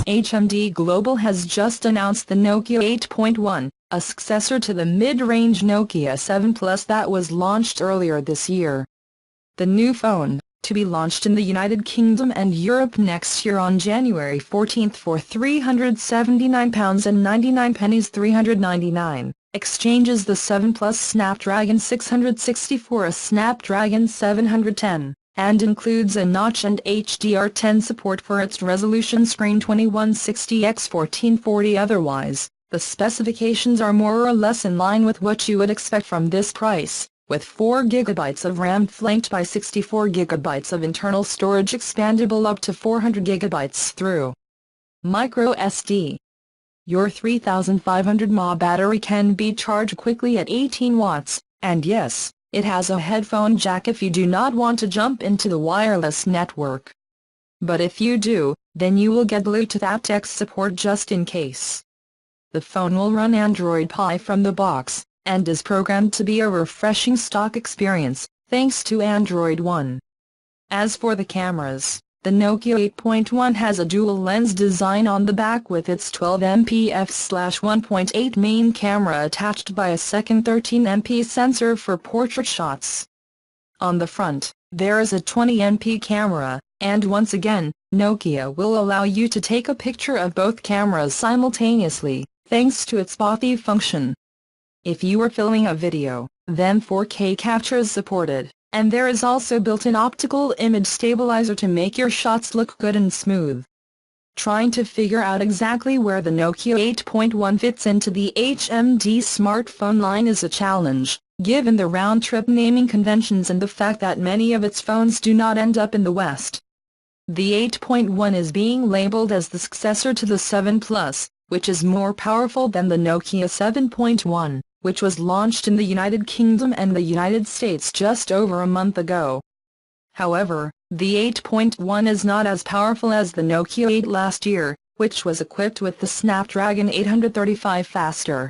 HMD Global has just announced the Nokia 8.1, a successor to the mid-range Nokia 7 Plus that was launched earlier this year. The new phone, to be launched in the United Kingdom and Europe next year on January 14 for £379.99 $399, exchanges the 7 Plus Snapdragon 660 for a Snapdragon 710. And includes a notch and HDR10 support for its resolution screen 2160x1440. Otherwise, the specifications are more or less in line with what you would expect from this price, with 4GB of RAM flanked by 64GB of internal storage expandable up to 400GB through microSD. Your 3500 mAh battery can be charged quickly at 18 watts, and yes, it has a headphone jack if you do not want to jump into the wireless network. But if you do, then you will get Bluetooth AptX support just in case. The phone will run Android Pie from the box, and is programmed to be a refreshing stock experience, thanks to Android One. As for the cameras, the Nokia 8.1 has a dual-lens design on the back with its 12MP f/1.8 main camera attached by a second 13MP sensor for portrait shots. On the front, there is a 20MP camera, and once again, Nokia will allow you to take a picture of both cameras simultaneously, thanks to its Spotty function. If you are filming a video, then 4K capture is supported. And there is also built-in optical image stabilizer to make your shots look good and smooth. Trying to figure out exactly where the Nokia 8.1 fits into the HMD smartphone line is a challenge, given the round-trip naming conventions and the fact that many of its phones do not end up in the West. The 8.1 is being labeled as the successor to the 7 Plus, which is more powerful than the Nokia 7.1. Which was launched in the United Kingdom and the United States just over a month ago. However, the 8.1 is not as powerful as the Nokia 8 last year, which was equipped with the Snapdragon 835 faster,